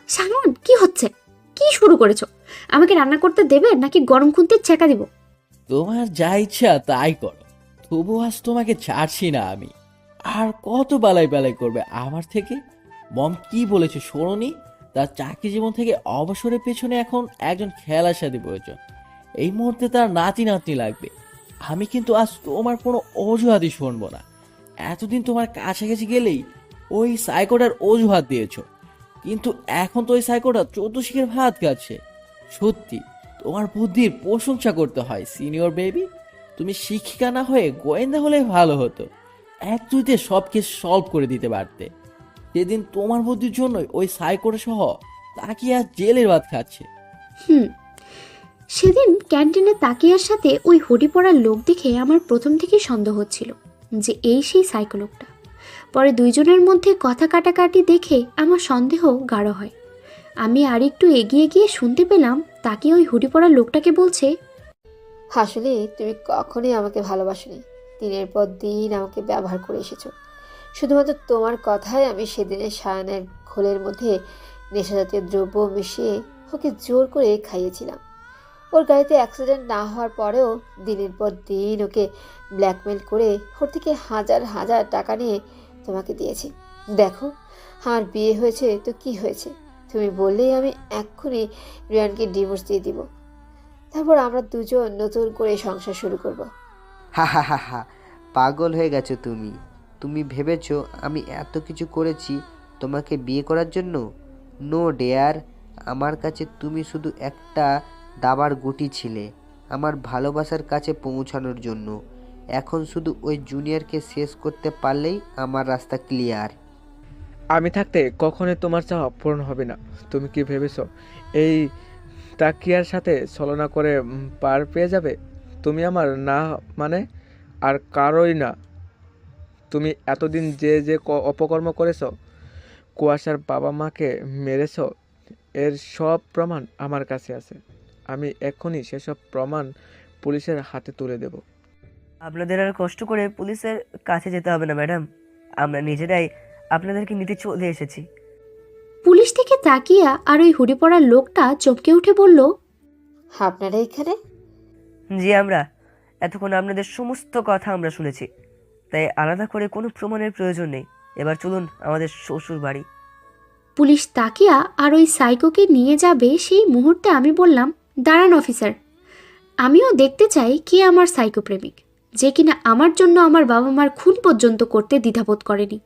সায়ন, কি হচ্ছে? কি শুরু করেছো? আমাকে রান্না করতে দেবে নাকি গরম খুন্তির ছেঁকা দিব? তোমার যা ইচ্ছা তাই করো, তবু আজ তোমাকে ছাড়ছি না আমি। আর কত বালাই বালাই করবে আমার থেকে? মম কি বলেছে শোনোনি? তার চাকরি জীবন থেকে অবসরের পেছনে এখন একজন খেলার সাথে প্রয়োজন। এই মুহূর্তে তার নাতি নাতনি লাগবে। আমি কিন্তু আজ তোমার কোনো অজুহাতই শুনবো না। এতদিন তোমার কাছাকাছি গেলেই ওই সাইকোটার অজুহাত দিয়েছো, কিন্তু এখন তো ওই সাইকোটা 14 শিখের ভাত খাচ্ছে। সত্যি তোমার বুদ্ধির প্রশংসা করতে হয় সিনিয়র বেবি। তুমি শিক্ষিকা না হয়ে গোয়েন্দা হলে ভালো হতো। এক দুইতে সব কেস সলভ করে দিতে পারতে। সেদিন তোমার বুদ্ধির জন্যই ওই সাইকোটা সহ তাকিয়ে আজ জেলের ভাত খাচ্ছে। হুম, সেদিন ক্যান্টিনে তাকিয়ার সাথে ওই হুডি পরা লোক দেখে আমার প্রথম থেকেই সন্দেহ হচ্ছিল যে এই সেই সাইকোলোকটা। পরে দুইজনের মধ্যে কথা কাটাকাটি দেখে আমার সন্দেহ গাঢ় হয়। আমি আরেকটু এগিয়ে গিয়ে শুনতে পেলাম তাকে ওই হুডি পরা লোকটাকে বলছে, আসলে তুমি কখনোই আমাকে ভালোবাসোনি। দিনের পর দিন আমাকে ব্যবহার করে এসেছো। শুধুমাত্র তোমার কথায় আমি সেদিনের সায়ানের ঘোলের মধ্যে নেশাজাতীয় দ্রব্য মিশিয়ে ওকে জোর করে খাইয়েছিলাম। ওর গাড়িতে অ্যাক্সিডেন্ট না হওয়ার পরেও দিনের পর দিন ওকে ব্ল্যাকমেল করে ওর থেকে হাজার হাজার টাকা নিয়ে তোমাকে দিয়েছি। দেখো, আমার বিয়ে হয়েছে তো কি হয়েছে? তুমি বললেই আমি এক্ষুনি রিয়ানকে ডিভোর্স দিয়ে দিব। তারপর আমরা দুজন নতুন করে সংসার শুরু করব। হা হা হা হা, পাগল হয়ে গেছো তুমি। তুমি ভেবেছো আমি এত কিছু করেছি তোমাকে বিয়ে করার জন্য? নো ডেয়ার, আমার কাছে তুমি শুধু একটা দাবার গুটি ছিলে আমার ভালোবাসার কাছে পৌঁছানোর জন্য। এখন শুধু ওই জুনিয়রকে শেষ করতে পারলেই আমার রাস্তা ক্লিয়ার। আমি থাকতে কখনোই তোমার চাওয়া পূরণ হবে না। তুমি কি ভেবেছো এই তাকিয়ার সাথে ছলনা করে পার পেয়ে যাবে? তুমি আমার না মানে আর কারোই না। তুমি এতদিন যে যে অপকর্ম করেছো, কুয়াশার বাবা মাকে মেরেছো, এর সব প্রমাণ আমার কাছে আছে। আমি এক্ষুনি সেসব প্রমাণ পুলিশের হাতে তুলে দেব। আপনাদের আর কষ্ট করে পুলিশের কাছে যেতে হবে না ম্যাডাম, আমরা নিজেরাই আপনাদেরকে নিতে চলে এসেছি। পুলিশ থেকে তাকিয়া আর ওই হুডি পরা লোকটা চমকে উঠে বলল, আপনারা এখানে? জি, আমরা এতক্ষণ আপনাদের সমস্ত কথা আমরা শুনেছি, তাই আলাদা করে কোনো প্রমাণের প্রয়োজন নেই। এবার চলুন আমাদের শ্বশুর বাড়ি। পুলিশ তাকিয়া আর ওই সাইকোকে নিয়ে যাবে সেই মুহূর্তে আমি বললাম, দাঁড়ান অফিসার, আমিও দেখতে চাই কে আমার সাইকো প্রেমিক, যে কিনা আমার জন্য আমার বাবা মার খুন পর্যন্ত করতে দ্বিধাবোধ করেনি।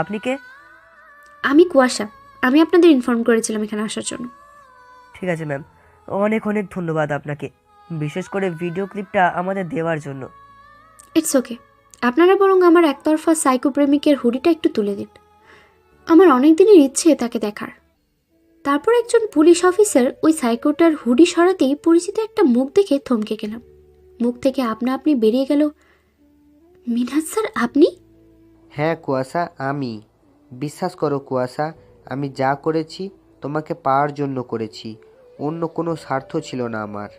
আপনি কে? আমি কুয়াশা, আমি আপনাদের ইনফর্ম করেছিলাম এখানে আসার জন্য। ঠিক আছে ম্যাম, অনেক অনেক ধন্যবাদ আপনাকে, বিশেষ করে ভিডিও ক্লিপটা আমাদের দেওয়ার জন্য। ইটস ওকে, আপনারা বরং আমার একতরফা সাইকো প্রেমিকের হুডিটা একটু তুলে দিন। আমার অনেক দিনের ইচ্ছে তাকে দেখার। তারপর একজন পুলিশ অফিসার ওই সাইকোটার হুডি সরাতেই পরিচিত একটা মুখ দেখে থমকে গেলাম। মুখ থেকে আপনা আপনি বেরিয়ে গেল, মিনহাজ স্যার আপনি? হ্যাঁ কুয়াশা, আমি। বিশ্বাস করো কুয়াশা, আমি যা করেছি তোমাকে পাওয়ার জন্য করেছি। অন্য কোনো স্বার্থ ছিল না আমার।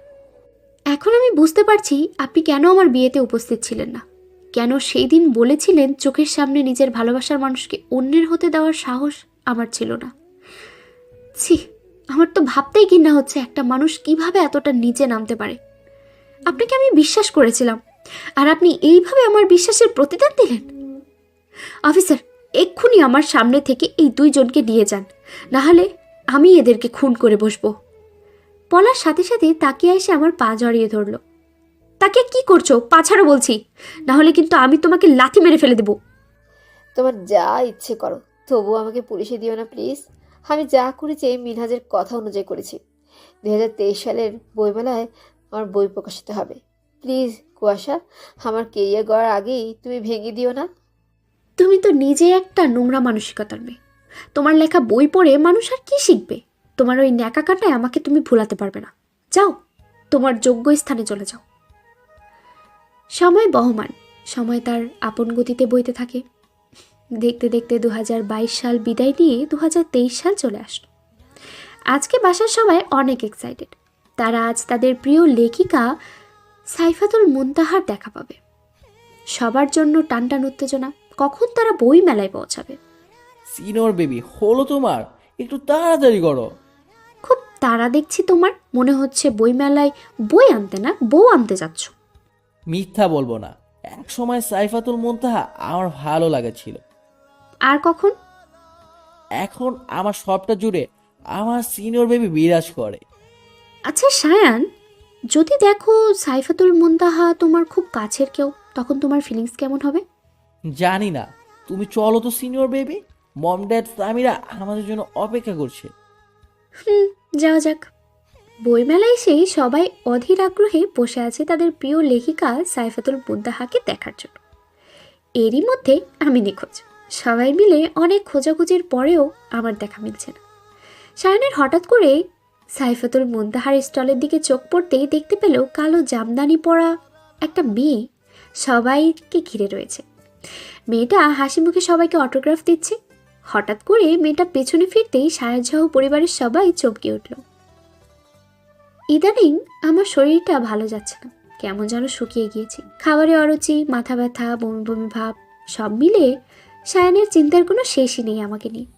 এখন আমি বুঝতে পারছি আপনি কেন আমার বিয়েতে উপস্থিত ছিলেন না, কেন সেই দিন বলেছিলেন চোখের সামনে নিজের ভালোবাসার মানুষকে অন্যের হতে দেওয়ার সাহস আমার ছিল না। ছি, আমার তো ভাবতেই ঘৃণা হচ্ছে একটা মানুষ কিভাবে এতটা নিচে নামতে পারে। আপনাকে আমি বিশ্বাস করেছিলাম, আর আপনি এইভাবে আমার বিশ্বাসের প্রতিদান দিলেন। অফিসার, এক্ষুনি আমার সামনে থেকে এই দুইজনকে নিয়ে যান, না হলে আমি এদেরকে খুন করে বসবো। বলার সাথে সাথে তাকিয়ে এসে আমার পা জড়িয়ে ধরল। তাকে কি করছো? পা ছাড়ো বলছি, না হলে কিন্তু আমি তোমাকে লাথি মেরে ফেলে দেব। তোমার যা ইচ্ছে করো, তবুও আমাকে পুলিশে দিও না প্লিজ। আমি যা করেছি মিনহাজের কথা অনুযায়ী করেছি। 2023 সালের বইমেলায় আমার বই প্রকাশিত হবে। প্লিজ কুয়াশা, আমার কেরিয়ার গড়ার আগেই তুমি ভেঙে দিও না। তুমি তো নিজে একটা নোংরা মানসিকতার মেয়ে। তোমার লেখা বই পড়ে মানুষ আর কি শিখবে? তোমার ওই ন্যাকা কাটায় আমাকে তুমি ভুলাতে পারবে না। যাও, তোমার যোগ্য স্থানে চলে যাও। সময় বহমান, সময় তার আপন গতিতে বইতে থাকে। দেখতে দেখতে 2022 সাল বিদায় নিয়ে 2023 সাল চলে আসলো। আজকে বাসার সবাই অনেক এক্সাইটেড। তারা আজ তাদের প্রিয় লেখিকা সাইফাতুল মুনতাহার দেখা পাবে। সবার জন্য টানটান উত্তেজনা, কখন তারা বই মেলায় পৌঁছাবে। সিনিয়র বেবি হলো তোমার? একটু তাড়াতাড়ি করো। খুব তাড়া দেখছি তোমার, মনে হচ্ছে বইমেলায় বই আনতে না বউ আনতে যাচ্ছ। মিথ্যা বলবো না, এক সময় সাইফাতুল মুনতাহা আমার ভালো লাগেছিল। আর কখন? এখন আমার সবটা জুড়ে আমার সিনিয়র বেবি বিরাজ করে। আচ্ছা সায়ান, যদি দেখো সাইফাতুল মুনতাহা তোমার খুব কাছের কেউ, তখন তোমার ফিলিংস কেমন হবে? জানি না, তুমি চলো তো senior baby, mom dad Samira আমাদের জন্য অপেক্ষা করছে। হুম, যাওয়া যাক। বইমেলায় এসেই সবাই অধীর আগ্রহে বসে আছে তাদের প্রিয় লেখিকা সাইফাতুল মুনতাহাকে দেখার জন্য। এরই মধ্যে আমি নিখোঁজ। সবাই মিলে অনেক খোঁজাখুঁজির পরেও আমার দেখা মিলছে না। সায়নের হঠাৎ করে সাইফাতুল মুনতাহার স্টলের দিকে চোখ পড়তেই দেখতে পেল কালো জামদানি পরা একটা মেয়ে সবাইকে ঘিরে রয়েছে। মেয়েটা হাসি মুখে সবাইকে অটোগ্রাফ দিচ্ছে। হঠাৎ করে মেয়েটা পেছনে ফিরতেই সায়ন সহ পরিবারের সবাই চমকে উঠল। ইদানিং আমার শরীরটা ভালো যাচ্ছে না, কেমন যেন শুকিয়ে গিয়েছি। খাবারে অরুচি, মাথা ব্যথা, বমি বমি ভাব, সব মিলে সায়নের চিন্তার কোনো শেষই নেই আমাকে নিয়ে।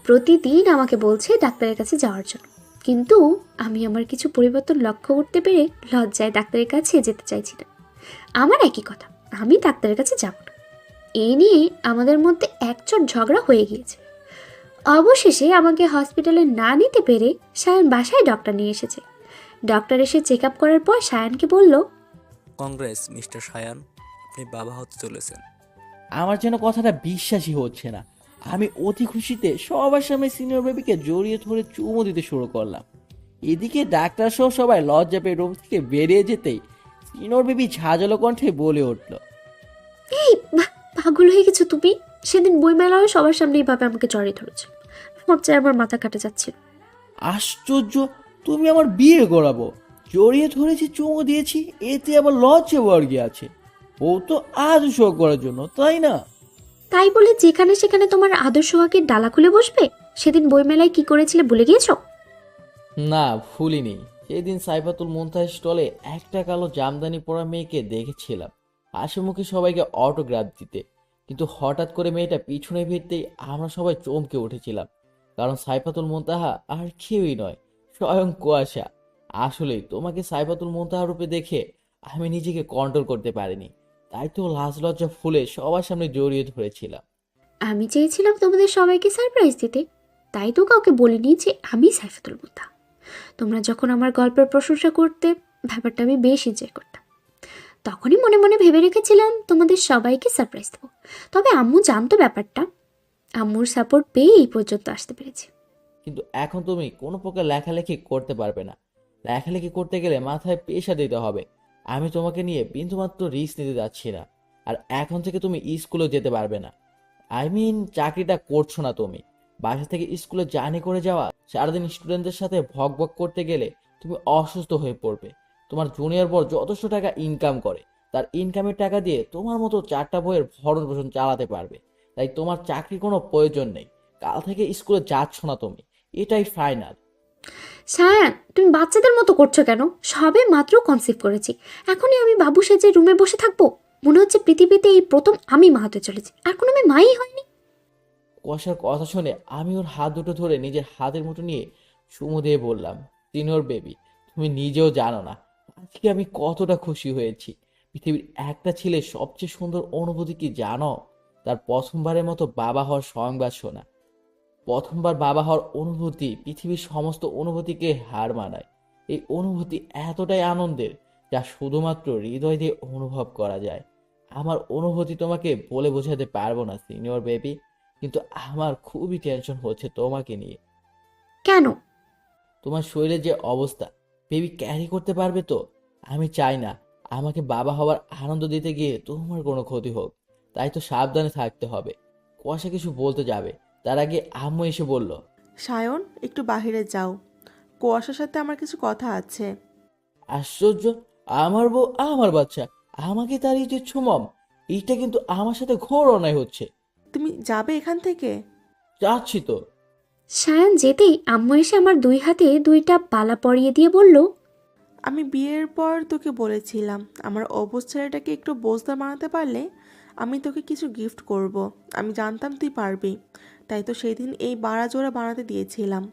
প্রতিদিন আমাকে বলছে ডাক্তারের কাছে যাওয়ার জন্য, কিন্তু আমি আমার কিছু পরিবর্তন লক্ষ্য করতে পেরে লজ্জায় ডাক্তারের কাছে যেতে চাইছি না। আমার একই কথা, আমি ডাক্তারের কাছে যাব না। এই নিয়ে আমাদের মধ্যে একচোট ঝগড়া হয়ে গিয়েছে। অবশেষে আমাকে হসপিটালে না নিতে পেরে সায়ন বাসায় ডক্টর নিয়ে এসেছে। ডক্টর এসে চেক আপ করার পর সায়নকে বলল, কংগ্রেস মিস্টার সায়ান, আপনি বাবা হতে চলেছেন। আমার যেন কথাটা বিশ্বাসই হচ্ছে না। আমি অতি খুশিতে সবার সামনে সিনিয়র বেবিকে জড়িয়ে ধরে চুমু দিতে শুরু করলাম। এদিকে ডাক্তার সহ সবাই লজ্জা পেয়ে রুম থেকে বেরিয়ে যেতেই সিনিয়র বেবি ঝাঁঝালো কণ্ঠে বলে উঠল, এই পাগল হয়ে গেছো তুমি? সেদিন বইমেলায় সবার সামনে এইভাবে আমাকে জড়িয়ে ধরেছো, লজ্জায় আমার মাথা কাটা যাচ্ছিল। আশ্চর্য, তুমি আমার বিয়ে করাবো, জড়িয়ে ধরেছি, চুমু দিয়েছি, এতে আবার লজ্জা বর্গে আছে। ও তো আজ শো করার জন্য, তাই না? তাই বলে যেখানে সেখানে তোমার আদর্শ হকের ডালা খুলে বসবে? সেদিন বইমেলায় কি করেছিলে ভুলে গিয়েছো? না, ভুলিনি। সেদিন সাইফাতুল মুনতাহা স্টলে একটা কালো জামদানি পরা মেয়েকে দেখেছিলাম হাসি মুখে সবাইকে অটোগ্রাফ দিতে, কিন্তু হঠাৎ করে মেয়েটা পিছনে ফিরতেই আমরা সবাই চমকে উঠেছিলাম। কারণ সাইফাতুল মুনতাহা আর কেউই নয়, স্বয়ং কুয়াশা। আসলেই তোমাকে সাইফাতুল মুনতাহা রূপে দেখে আমি নিজেকে কন্ট্রোল করতে পারিনি, তাই তো লাজ লজ্জা ফুলে সবার সামনে জড়িয়ে ধরেছিলাম। আমি চেয়েছিলাম তোমাদের সবাইকে সারপ্রাইজ দিতে, তাই তো কাউকে বলিনি যে আমি সাইফাতুল মুনতাহা। তোমরা যখন আমার গল্পের প্রশংসা করতে, ব্যাপারটা আমি বেশ এনজয় করতাম। তখনই মনে মনে ভেবে রেখেছিলাম তোমাদের সবাইকে সারপ্রাইজ দেবো। তবে আম্মু জানতো ব্যাপারটা, আম্মুর সাপোর্ট পেয়ে এই পর্যন্ত আসতে পেরেছি। কিন্তু এখন তুমি কোনো প্রকার লেখালেখি করতে পারবে না। লেখালেখি করতে গেলে মাথায় প্রেশার দিতে হবে। আমি তোমাকে নিয়ে বিন্দুমাত্র রিস্ক নিতে যাচ্ছি না। আর এখন থেকে তুমি স্কুলেও যেতে পারবে না। চাকরিটা করছো না তুমি। বাসা থেকে স্কুলে জার্নি করে যাওয়া, সারাদিন স্টুডেন্টদের সাথে ভক ভক করতে গেলে তুমি অসুস্থ হয়ে পড়বে। তোমার জুনিয়র বর যথেষ্ট টাকা ইনকাম করে, তার ইনকামের টাকা দিয়ে তোমার মতো 4টা বইয়ের ভরণ পোষণ চালাতে পারবে। তাই তোমার চাকরির কোনো প্রয়োজন নেই। কাল থেকে স্কুলে যাচ্ছ না তুমি, এটাই ফাইনাল। সায়ান, তুমি বাচ্চাদের মতো করছো কেন? সবে মাত্র কনসিভ করেছি, এখনই আমি বাবু সেজে রুমে বসে থাকবো? মনে হচ্ছে পৃথিবীতে এই প্রথম আমি মা হতে চলেছি, আর কোনো আমি মাই হয়নি। কুয়াশার কথা শুনে আমি ওর হাত দুটো ধরে নিজের হাতের মুঠো নিয়ে চুমু দিয়ে বললাম, সিনিয়র বেবি, তুমি নিজেও জানো না আজকে আমি কতটা খুশি হয়েছি। পৃথিবীর একটা ছেলে সবচেয়ে সুন্দর অনুভূতি কি জানো? তার প্রথমবারের মতো বাবা হওয়ার সংবাদ শোনা। প্রথমবার বাবা হওয়ার অনুভূতি পৃথিবীর সমস্ত অনুভূতিকে হার মানায়। এই অনুভূতি এতটাই আনন্দের যা শুধুমাত্র হৃদয় দিয়ে অনুভব করা যায়। আমার অনুভূতি তোমাকে বলে বোঝাতে পারবো না সিনিয়র বেবি, কিন্তু আমার খুবই টেনশন হচ্ছে তোমাকে নিয়ে। কেন? তোমার শরীরের যে অবস্থা, বেবি ক্যারি করতে পারবে তো? আমি চাই না আমাকে বাবা হওয়ার আনন্দ দিতে গিয়ে তোমার কোনো ক্ষতি হোক, তাই তো সাবধানে থাকতে হবে। কুয়াশা কিছু বলতে যাবে, তার আগে আম্মু এসে বলল, সায়ন, একটু বাইরে যাও, কুয়াশার সাথে আমার কিছু কথা আছে। আশ্চর্য, আমার বউ আমার বাচ্চা আমাকে তাড়িয়ে দিচ্ছ মম? এইটা কিন্তু আমার সাথে ঘোর অন্যায় হচ্ছে। তুমি যাবে এখান থেকে? যাচ্ছি তো। সায়ান যেতেই আম্মু এসে আমার দুই হাতে দুইটা বালা পরিয়ে দিয়ে বলল, আমি বিয়ের পর তোকে বলেছিলাম আমার অবুঝ ছেলেটাকে একটু বোঝদার বানাতে পারলে আমি তোকে কিছু গিফট করব। আমি জানতাম তুই পারবি। তাই তো সেই দিন এই বাড়া জোড়া বানাতে দিয়েছিলাম।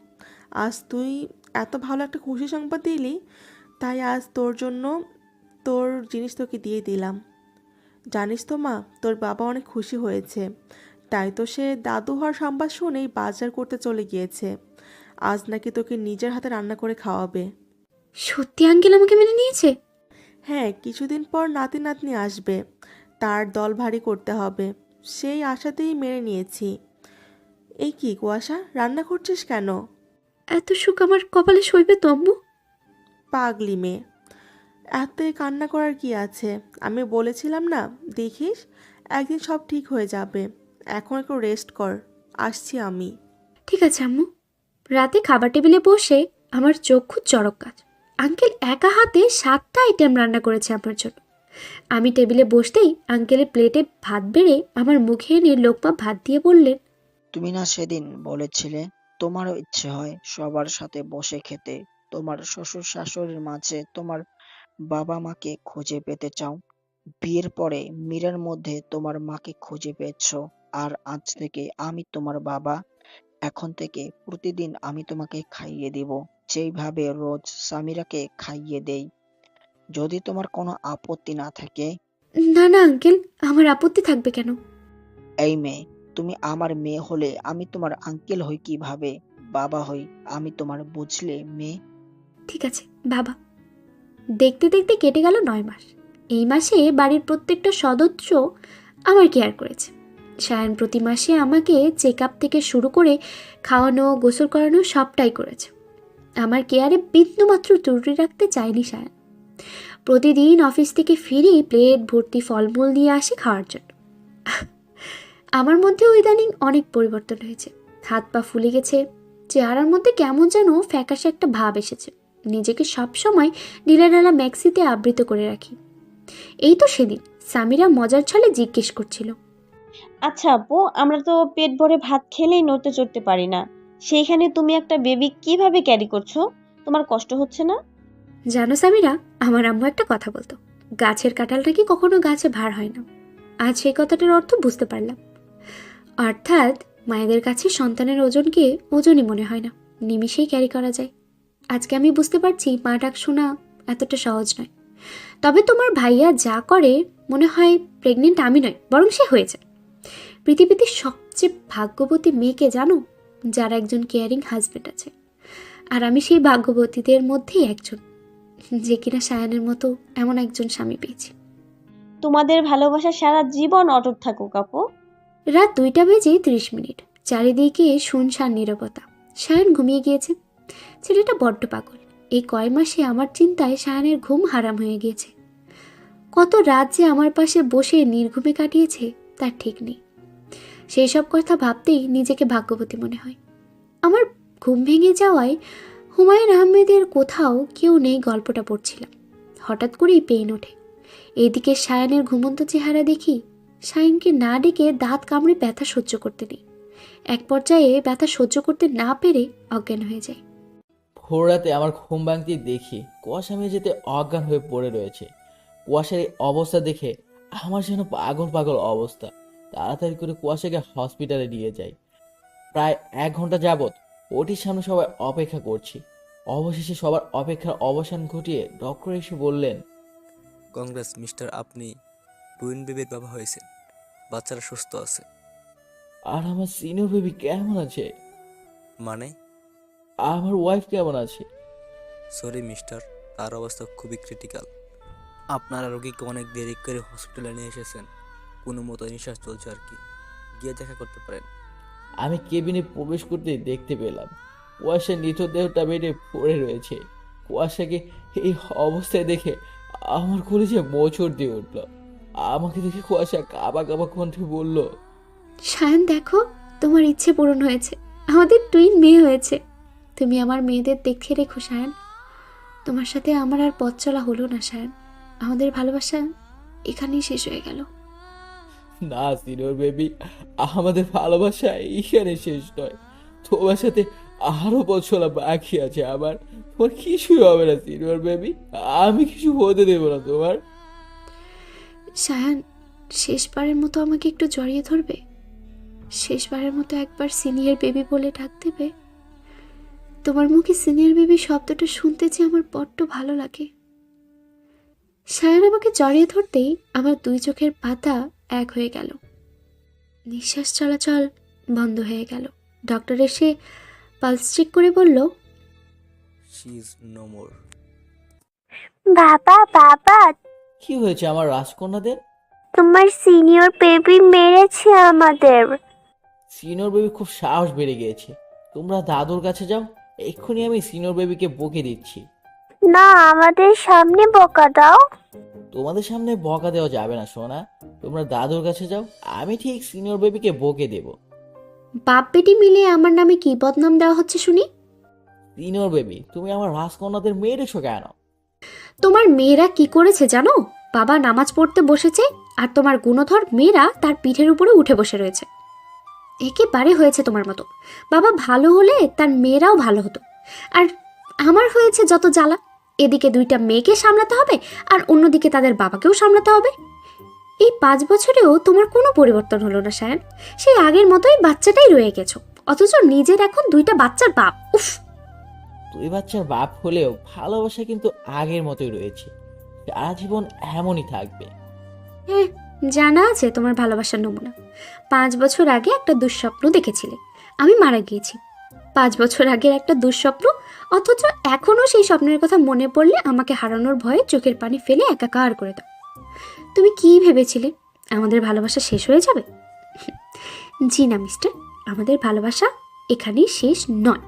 আজ তুই এত ভালো একটা খুশি সংবাদ দিলি, তাই আজ তোর জন্য তোর জিনিস তোকে দিয়ে দিলাম। জানিস তো মা, তোর বাবা অনেক খুশি হয়েছে, তাই তো সে দাদু হওয়ার সংবাদ শুনেই বাজার করতে চলে গিয়েছে। আজ নাকি তোকে নিজের হাতে রান্না করে খাওয়াবে। সত্যি আঙ্কেল আমাকে মেনে নিয়েছে? হ্যাঁ, কিছুদিন পর নাতি নাতনি আসবে, তার দল ভারী করতে হবে, সেই আশাতেই মেনে নিয়েছি। এই কি কুয়াশা, রান্না করছিস কেন? এত সুখ আমার কপালে সইবে তো আম্মু? পাগলি মেয়ে, এত কান্না করার কি আছে? আমি বলেছিলাম না, দেখিস একদিন সব ঠিক হয়ে যাবে। এখন একটু রেস্ট কর, আসছি আমি। ঠিক আছে আম্মু। রাতে খাবার টেবিলে বসে আমার চক্ষু চড়ক কাজ। আঙ্কেল একা হাতে 7টা আইটেম রান্না করেছে আমার জন্য। আমি টেবিলে বসতেই আঙ্কেলের প্লেটে ভাত বেড়ে আমার মুখে এনে লোকমা ভাত দিয়ে বললেন, তুমি না সেদিন বলেছিলে তোমারও ইচ্ছে হয় সবার সাথে বসে খেতে, তোমার শ্বশুর শাশুড়ির মাঝে তোমার বাবা মাকে খুঁজে পেতে চাও। বিয়ের পরে মীরার মধ্যে তোমার মাকে খুঁজে পেয়েছো, আর আজ থেকে আমি তোমার বাবা। এখন থেকে প্রতিদিন আমি তোমাকে খাইয়ে দিব, যেইভাবে রোজ সামিরাকে খাইয়ে দেই, যদি তোমার কোনো আপত্তি না থাকে। না না আঙ্কেল, আমার আপত্তি থাকবে কেন? এই মেয়ে, তুমি আমার মেয়ে হলে আমি তোমার আঙ্কেল হই কিভাবে, বাবা হই আমি তোমার, বুঝলে মেয়ে? ঠিক আছে বাবা। দেখতে দেখতে কেটে গেল 9 মাস। এই মাসে বাড়ির প্রত্যেকটা সদস্য আমার কেয়ার করেছে। সায়ন প্রতি মাসে আমাকে চেক আপ থেকে শুরু করে খাওয়ানো, গোসল করানো সবটাই করেছে। আমার কেয়ারে বিন্দুমাত্র ত্রুটি রাখতে চায়নি সায়ন। প্রতিদিন অফিস থেকে ফিরে প্লেট ভর্তি ফলমূল নিয়ে আসে খাওয়ার জন্য। আমার মধ্যে ইদানিং অনেক পরিবর্তন হয়েছে। হাত পা ফুলে গেছে, চেহারার মধ্যে কেমন যেন ফ্যাকাশে একটা ভাব এসেছে। নিজেকে সবসময় ঢিলাঢালা ম্যাক্সিতে আবৃত করে রাখি। এই তো সেদিন সামিরা মজার ছলে জিজ্ঞেস করছিল, আচ্ছা আপু, আমরা তো পেট ভরে ভাত খেলেই নড়তে চড়তে পারি না, সেইখানে তুমি একটা বেবি কিভাবে ক্যারি করছো? তোমার কষ্ট হচ্ছে না? জানো সামিরা, আমার আম্মু একটা কথা বলতো, গাছের কাঁঠাল নাকি কখনো গাছে ভার হয় না। আজ সেই কথাটার অর্থ বুঝতে পারলাম। অর্থাৎ মায়েদের কাছে সন্তানের ওজনকে ওজনই মনে হয় না, নিমিষেই ক্যারি করা যায়। আজকে আমি বুঝতে পারছি মা ডাক শোনা এতটা সহজ নয়। তবে তোমার ভাইয়া যা করে, মনে হয় প্রেগনেন্ট আমি নয়, বরং সে হয়েছে। পৃথিবীতে সবচেয়ে ভাগ্যবতী মেয়েকে জানো, যার একজন কেয়ারিং হাজবেন্ড আছে। আর আমি সেই ভাগ্যবতীদের মধ্যেই একজন, যে কিনা সায়ানের মতো এমন একজন স্বামী পেয়েছি। তোমাদের ভালোবাসা সারা জীবন অটুট থাকুক আপু। রাত 2:30 চারিদিকে শুনশান নীরবতা। সায়ন ঘুমিয়ে গিয়েছে। ছেলেটা বড্ড পাগল। এই কয় মাসে আমার চিন্তায় সায়নের ঘুম হারাম হয়ে গিয়েছে। কত রাত যে আমার পাশে বসে নির্ঘুমে কাটিয়েছে তার ঠিক নেই। সেই সব কথা ভাবতেই নিজেকে ভাগ্যবতী মনে হয়। আমার ঘুম ভেঙে যাওয়ায় হুমায়ুন আহমেদের কোথাও কেউ নেই গল্পটা পড়ছিলাম। হঠাৎ করেই পেইন ওঠে। এদিকে সায়নের ঘুমন্ত চেহারা দেখি। সায়নকে না ডেকে দাঁত কামড়ে ব্যথা সহ্য করতে নেই। এক পর্যায়ে ব্যথা সহ্য করতে না পেরে অজ্ঞান হয়ে যায়। ভোর রাতে আমার ঘুম ভাঙতেই দেখি কুয়াশা মেঝেতে অজ্ঞান হয়ে পড়ে রয়েছে। কুয়াশার এই অবস্থা দেখে আমার যেন পাগল পাগল অবস্থা। তাড়াতাড়ি করে কুয়াশাকে হসপিটালে নিয়ে যাই। প্রায় 1 ঘন্টা যাবৎ ওটির সামনে সবাই অপেক্ষা করছি। অবশেষে সবার অপেক্ষার অবসান ঘটিয়ে ডক্টর এসে বললেন, কংগ্রেস মিস্টার, আপনি টুইন বেবির বাবা হয়েছেন, বাচ্চারা সুস্থ আছে। আর আমার সিনিয়র বেবি কেমন আছে? মানে? আমার ওয়াইফ কেমন আছে? সরি মিস্টার, তার অবস্থা খুবই ক্রিটিক্যাল। আপনারা রোগীকে অনেক দেরি করে হসপিটালে নিয়ে এসেছেন, কোনো মতো নিঃশ্বাস চলছে আর কি, গিয়ে দেখা করতে পারেন। আমি কেবিনে প্রবেশ করতে দেখতে পেলাম কুয়াশার মৃতদেহটা বেডে পড়ে রয়েছে। কুয়াশাকে এই অবস্থায় দেখে আমার কলেজে মোচড় দিয়ে উঠল। আমাকে দেখে কুয়াশা কাবা কাবা কণ্ঠে বলল, সায়ন দেখো, তোমার ইচ্ছে পূরণ হয়েছে, আমাদের টুইন মেয়ে হয়েছে। তুমি আমার মেয়েদের দেখে রেখো সায়ন। তোমার সাথে আমার আর পথ চলা হলো না সায়ন। আমাদের ভালোবাসা এখানেই শেষ হয়ে গেল। না সিনিয়র বেবি, আমাদের ভালোবাসা এইখানে শেষ নয়। তোমার সাথে আরো বছর বাকি আছে আমার। তোমার কিছুই হবে না সিনিয়র বেবি, আমি কিছু হতে দেবো না তোমার। সায়ন, শেষবারের মতো আমাকে একটু জড়িয়ে ধরবে? শেষবারের মতো একবার সিনিয়র বেবি বলে ডাক দেবে? তোমার মুখে সিনিয়র বেবি শব্দটা শুনতে যে আমার বড্ড ভালো লাগে। সায়ন আমাকে জড়িয়ে ধরতেই আমার দুই চোখের পাতা এক হয়ে গেল, নিঃশ্বাস চলাচল বন্ধ হয়ে গেল। ডক্টর এসে পালস চেক করে বলল, শি ইজ নো মোর। বাবা বাবা, কি হয়েছে আমার রাজকন্যাদের? তোমার সিনিয়র বেবি মেরেছে আমাদের। সিনিয়র বেবি খুব সাহস বেড়ে গিয়েছে। তোমরা দাদুর কাছে যাও, এক্ষুনি আমি সিনিয়র বেবিকে বকে দিচ্ছি। না, আমাদের সামনে বকা দাও। তোমাদের সামনে বকা দেওয়া যাবে না সোনা, তোমরা দাদুর কাছে যাও, আমি ঠিক সিনিয়র বেবিকে বকে দেব। বাপ বেটি মিলে আমার নামে কি বদনাম দেওয়া হচ্ছে শুনি? সিনিয়র বেবি, তুমি আমার রাজকন্যাদের মেরেছো কেন? তোমার মেয়েরা কি করেছে জানো? বাবা নামাজ পড়তে বসেছে আর তোমার গুণধর মেয়েরা তার পিঠের উপরে উঠে বসে রয়েছে। একেবারে হয়েছে তোমার মতো। বাবা ভালো হলে তার মেয়েরাও ভালো হতো, আর আমার হয়েছে যত জ্বালা। এদিকে দুইটা মেয়েকে সামলাতে হবে আর অন্যদিকে তাদের বাবাকেও সামলাতে হবে। এই 5 বছরেও তোমার কোনো পরিবর্তন হলো না সায়ন, সেই আগের মতোই বাচ্চাটাই রয়ে গেছো, অথচ নিজের এখন 2টা বাচ্চার বাপ। উফ! তুই বাচ্চার বাপ হলেও ভালোবাসা কিন্তু আগের মতোই রয়েছে, সারা জীবন এমনই থাকবে। হ্যাঁ, জানা আছে তোমার ভালোবাসার নমুনা। 5 বছর আগে একটা দুঃস্বপ্ন দেখেছিলে, আমি মারা গিয়েছি। 5 বছর আগের একটা দুঃস্বপ্ন, অথচ এখনও সেই স্বপ্নের কথা মনে পড়লে আমাকে হারানোর ভয়ে চোখের পানি ফেলে একাকার করে দাও। তুমি কি ভেবেছিলে আমাদের ভালোবাসা শেষ হয়ে যাবে? জি না মিস্টার, আমাদের ভালোবাসা এখানেই শেষ নয়।